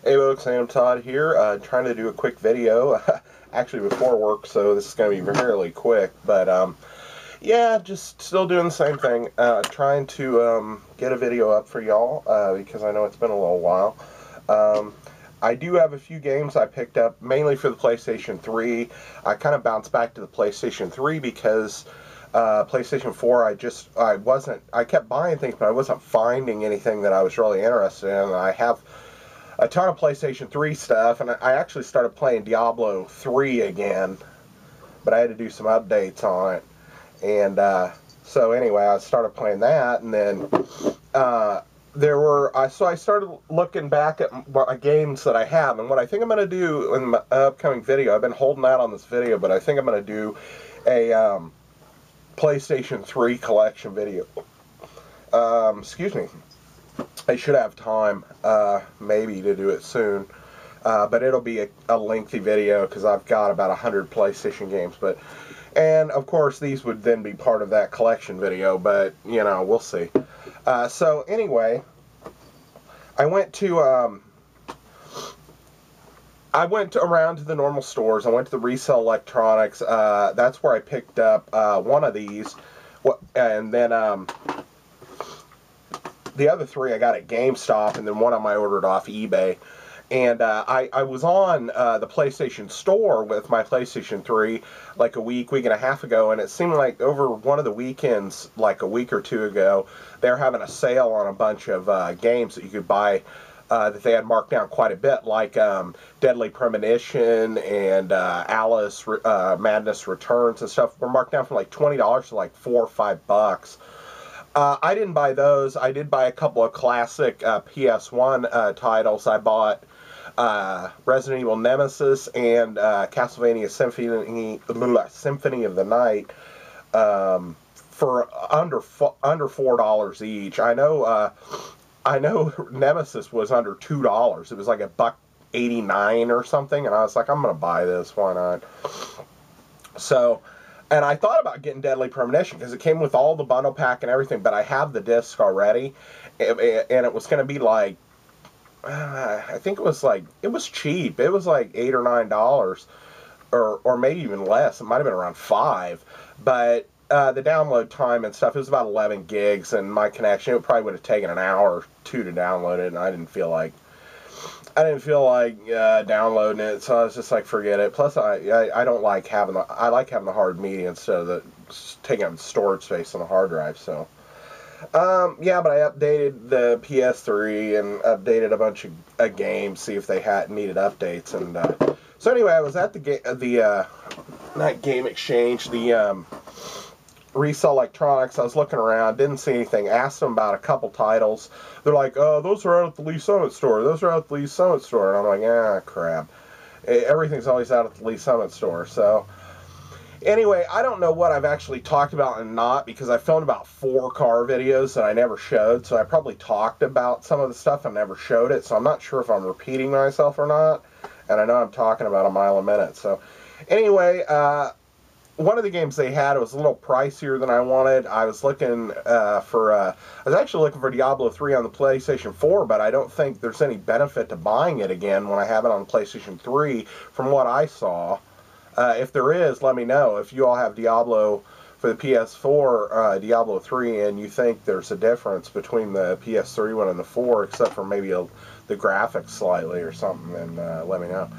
Hey folks, Sandamtod here, trying to do a quick video, actually before work, so this is going to be fairly quick, but yeah, just still doing the same thing, trying to get a video up for y'all, because I know it's been a little while. I do have a few games I picked up, mainly for the PlayStation 3. I kind of bounced back to the PlayStation 3 because PlayStation 4, I kept buying things, but I wasn't finding anything that I was really interested in. I have a ton of PlayStation 3 stuff, and I actually started playing Diablo 3 again, but I had to do some updates on it. And so anyway, I started playing that, and then so I started looking back at games that I have, and what I think I'm going to do in my upcoming video, I've been holding out on this video, but I think I'm going to do a PlayStation 3 collection video. Excuse me. I should have time, maybe, to do it soon, but it'll be a lengthy video because I've got about 100 PlayStation games. And of course, these would then be part of that collection video, but you know, we'll see. So anyway, I went around to the normal stores. I went to the Resale Electronics. That's where I picked up one of these, and then the other three I got at Gamestop, and then one of them I ordered off eBay. And I was on the PlayStation Store with my PlayStation 3 like a week and a half ago, and it seemed like over one of the weekends, like a week or two ago, they were having a sale on a bunch of games that you could buy that they had marked down quite a bit, like Deadly Premonition and Alice Madness Returns and stuff were marked down from like $20 to like $4 or $5. I didn't buy those. I did buy a couple of classic PS1 titles. I bought Resident Evil Nemesis and Castlevania Symphony of the Night for under $4 each. I know Nemesis was under $2. It was like $1.89 or something, and I was like, I'm gonna buy this. Why not? So. And I thought about getting Deadly Premonition because it came with all the bundle pack and everything, but I have the disc already, and it was going to be like, I think it was cheap. It was like $8 or $9, or maybe even less. It might have been around $5, but the download time and stuff, it was about 11 gigs, and my connection, it probably would have taken an hour or two to download it, and I didn't feel like downloading it, so I was just like, forget it. Plus, I don't like I like having the hard media instead of taking up storage space on the hard drive. So, yeah, but I updated the PS3 and updated a bunch of games, see if they needed updates. And so anyway, I was at not Game Exchange, the Resale Electronics. I was looking around, didn't see anything, asked them about a couple titles. They're like, oh, those are out at the Lee Summit store. Those are out at the Lee Summit store. And I'm like, ah, crap. Everything's always out at the Lee Summit store. So, anyway, I don't know what I've actually talked about and not, because I filmed about 4 car videos that I never showed. So I probably talked about some of the stuff and never showed it. So I'm not sure if I'm repeating myself or not. And I know I'm talking about a mile a minute. So, anyway, one of the games they had was a little pricier than I wanted. I was looking I was actually looking for Diablo 3 on the PlayStation 4, but I don't think there's any benefit to buying it again when I have it on PlayStation 3 from what I saw. If there is, let me know. If you all have Diablo for the PS4, Diablo 3, and you think there's a difference between the PS3 one and the 4, except for maybe the graphics slightly or something, then let me know.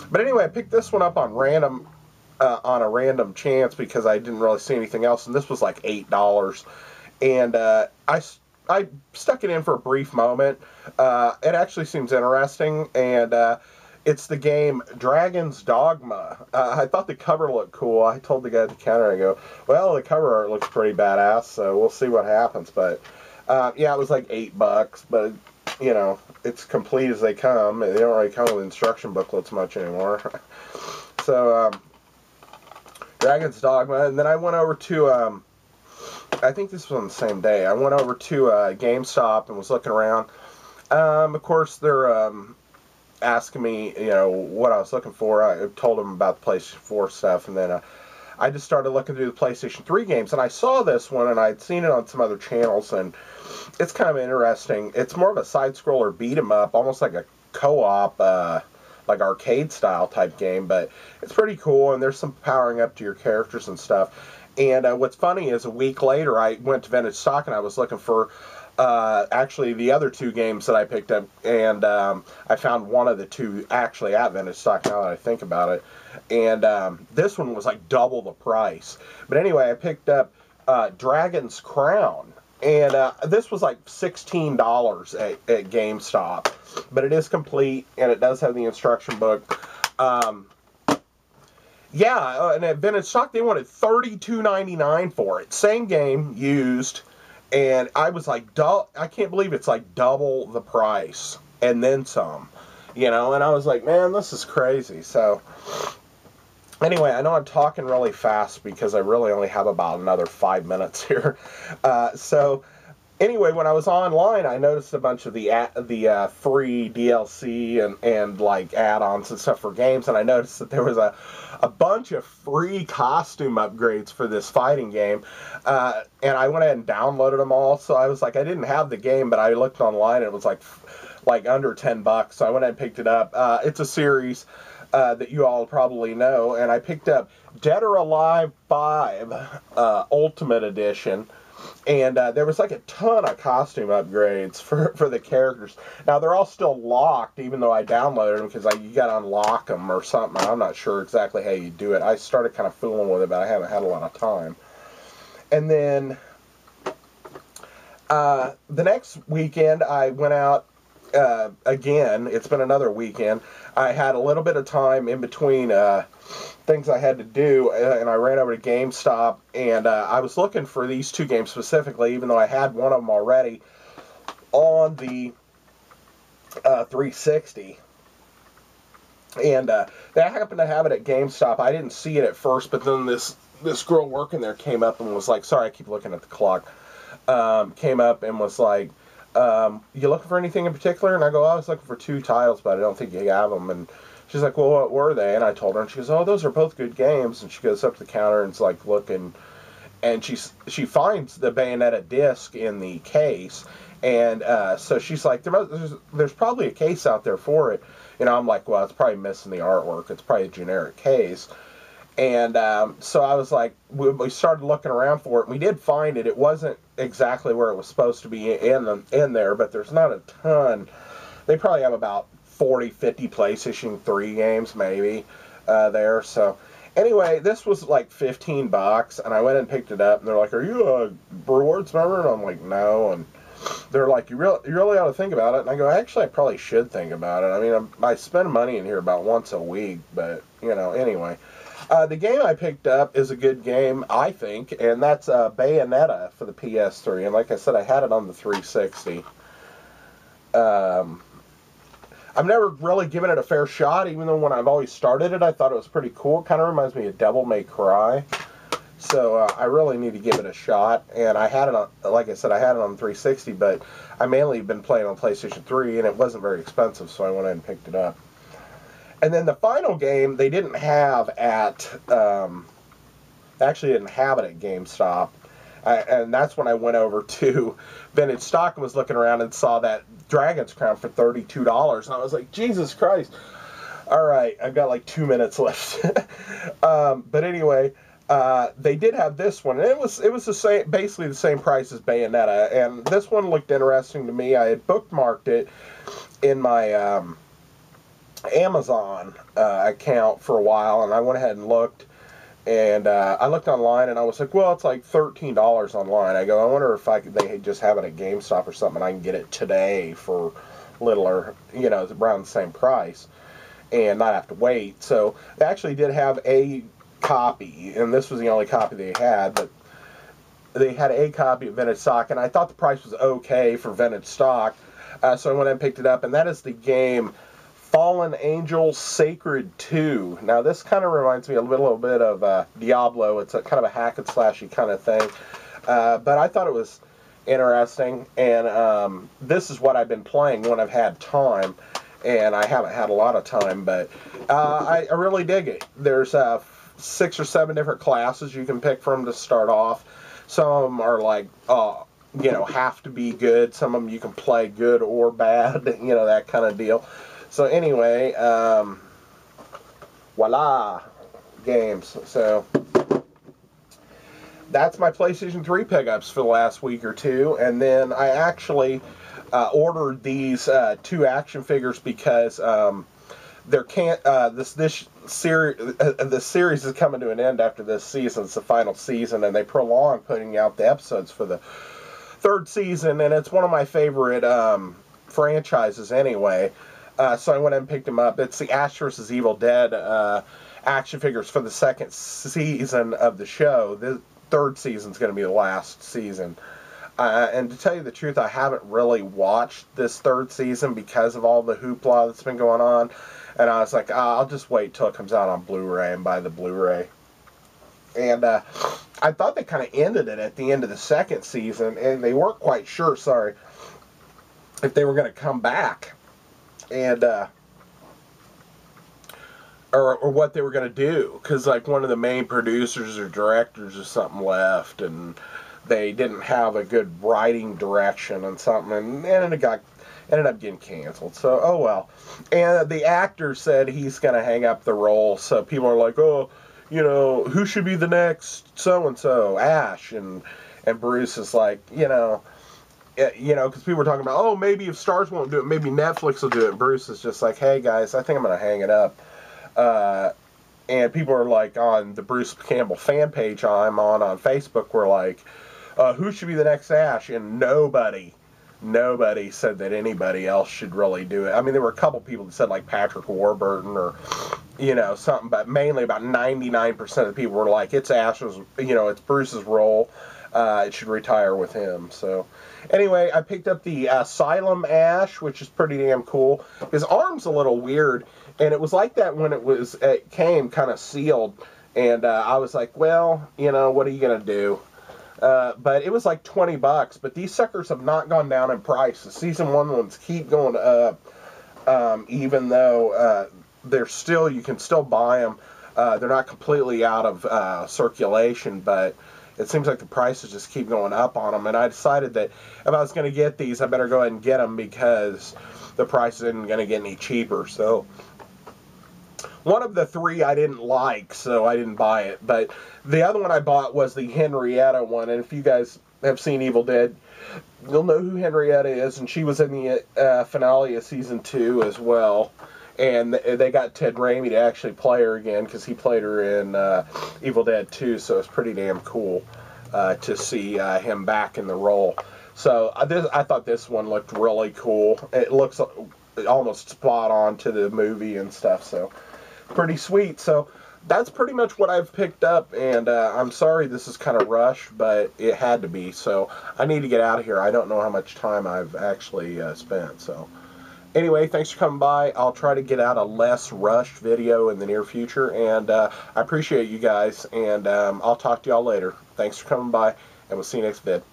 But anyway, I picked this one up on a random chance because I didn't really see anything else, and this was like $8. And I stuck it in for a brief moment. It actually seems interesting, and it's the game Dragon's Dogma. I thought the cover looked cool. I told the guy at the counter, I go, well, the cover art looks pretty badass, so we'll see what happens. But yeah, it was like $8, but you know, it's complete as they come. They don't really come with instruction booklets much anymore. So Dragon's Dogma, and then I went over to, I think this was on the same day, I went over to GameStop and was looking around. Of course, they're asking me, you know, what I was looking for. I told them about the PlayStation 4 stuff, and then I just started looking through the PlayStation 3 games, and I saw this one, and I'd seen it on some other channels, and it's kind of interesting. It's more of a side-scroller beat-em-up, almost like a co-op, like arcade style type game, but it's pretty cool, and there's some powering up to your characters and stuff. And what's funny is a week later I went to Vintage Stock and I was looking for actually the other two games that I picked up, and I found one of the two actually at Vintage Stock now that I think about it. And this one was like double the price. But anyway, I picked up Dragon's Crown. And this was like $16 at GameStop. But it is complete, and it does have the instruction book. Yeah, and at Vintage Stock, they wanted $32.99 for it. Same game, used. And I was like, I can't believe it's like double the price. And then some. You know, and I was like, man, this is crazy. So, anyway, I know I'm talking really fast because I really only have about another 5 minutes here. So, anyway, when I was online, I noticed a bunch of the free DLC and like add-ons and stuff for games, and I noticed that there was a bunch of free costume upgrades for this fighting game, and I went ahead and downloaded them all. So I was like, I didn't have the game, but I looked online and it was like under $10, so I went ahead and picked it up. It's a series that you all probably know, and I picked up Dead or Alive 5 Ultimate Edition. And there was like a ton of costume upgrades for the characters. Now, they're all still locked, even though I downloaded them, because you got to unlock them or something. I'm not sure exactly how you do it. I started kind of fooling with it, but I haven't had a lot of time. And then the next weekend, I went out again. It's been another weekend. I had a little bit of time in between things I had to do, and I ran over to GameStop, and I was looking for these two games specifically, even though I had one of them already on the 360. And they happened to have it at GameStop. I didn't see it at first, but then this girl working there came up and was like, sorry, I keep looking at the clock, came up and was like, you looking for anything in particular? And I go, I was looking for two titles, but I don't think you have them. And she's like, well, what were they? And I told her, and she goes, oh, those are both good games. And she goes up to the counter and is like looking, and she finds the Bayonetta disc in the case, and so she's like, there's probably a case out there for it. You know, I'm like, well, it's probably missing the artwork. It's probably a generic case. And so I was like, we started looking around for it, and we did find it. It wasn't exactly where it was supposed to be in there, but there's not a ton. They probably have about 40, 50 PlayStation 3 games, maybe, there. So, anyway, this was like $15, and I went and picked it up, and they're like, are you a rewards member? And I'm like, no. And they're like, you really ought to think about it. And I go, actually, I probably should think about it. I mean, I spend money in here about once a week, but, you know, anyway. The game I picked up is a good game, I think, and that's Bayonetta for the PS3. And like I said, I had it on the 360. I've never really given it a fair shot, even though when I've always started it, I thought it was pretty cool. It kind of reminds me of Devil May Cry. So I really need to give it a shot. And I had it on, like I said, I had it on 360, but I mainly been playing on PlayStation 3, and it wasn't very expensive, so I went ahead and picked it up. And then the final game they didn't have at, actually didn't have it at GameStop. And that's when I went over to Vintage Stock and was looking around and saw that Dragon's Crown for $32. And I was like, Jesus Christ. All right, I've got like 2 minutes left. But anyway, they did have this one. And it was the same, basically the same price as Bayonetta. And this one looked interesting to me. I had bookmarked it in my Amazon account for a while, and I went ahead and looked, and I looked online, and I was like, well, it's like $13 online. I go, I wonder if they just have it at GameStop or something, I can get it today for littler, you know, around the same price, and not have to wait. So they actually did have a copy, and this was the only copy they had, but they had a copy of Vintage Stock, and I thought the price was okay for Vintage Stock, so I went and picked it up, and that is the game Fallen Angel Sacred 2. Now, this kind of reminds me a little bit of Diablo. It's a kind of a hack and slashy kind of thing. But I thought it was interesting, and this is what I've been playing when I've had time, and I haven't had a lot of time, but I really dig it. There's 6 or 7 different classes you can pick from to start off. Some of them are like, you know, have to be good. Some of them you can play good or bad, you know, that kind of deal. So anyway, voila, games. So that's my PlayStation 3 pickups for the last week or two. And then I actually ordered these 2 action figures because there can't this series the series is coming to an end after this season. It's the final season, and they prolong putting out the episodes for the 3rd season, and it's one of my favorite franchises anyway. So I went and picked them up. It's the Ash vs. Evil Dead action figures for the 2nd season of the show. The 3rd season is going to be the last season. And to tell you the truth, I haven't really watched this 3rd season because of all the hoopla that's been going on. And I was like, I'll just wait till it comes out on Blu-ray and buy the Blu-ray. And I thought they kind of ended it at the end of the 2nd season, and they weren't quite sure, if they were going to come back. And or what they were going to do, because like one of the main producers or directors or something left, and they didn't have a good writing direction on something, and it ended up getting canceled. So oh well. And the actor said he's going to hang up the role, so people are like, oh, you know, who should be the next so and so, Ash, and Bruce is like, because people were talking about, oh, maybe if Stars won't do it, maybe Netflix will do it. Bruce is just like, hey, guys, I think I'm going to hang it up. And people are like, on the Bruce Campbell fan page I'm on Facebook, were like, who should be the next Ash? And nobody said that anybody else should really do it. I mean, there were a couple people that said, like, Patrick Warburton or, something, but mainly about 99% of the people were like, it's Ash's, it's Bruce's role. It should retire with him. So anyway, I picked up the Asylum Ash, which is pretty damn cool. His arm's a little weird, and it was like that when it came kind of sealed, and I was like, well, what are you going to do? But it was like $20, but these suckers have not gone down in price. The Season 1 ones keep going up, even though you can still buy them. They're not completely out of circulation, but it seems like the prices just keep going up on them. And I decided that if I was going to get these, I better go ahead and get them because the price isn't going to get any cheaper. So one of the 3 I didn't like, so I didn't buy it. But the other one I bought was the Henrietta one. And if you guys have seen Evil Dead, you'll know who Henrietta is. And she was in the finale of Season 2 as well. And they got Ted Raimi to actually play her again because he played her in Evil Dead 2. So it's pretty damn cool to see him back in the role. So I thought this one looked really cool. It looks almost spot on to the movie and stuff. So pretty sweet. So that's pretty much what I've picked up. And I'm sorry this is kind of rushed, but it had to be. So I need to get out of here. I don't know how much time I've actually spent. So anyway, thanks for coming by. I'll try to get out a less rushed video in the near future, and I appreciate you guys, and I'll talk to y'all later. Thanks for coming by, and we'll see you next vid.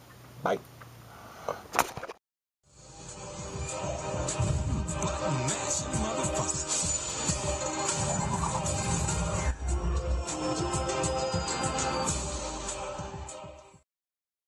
Bye.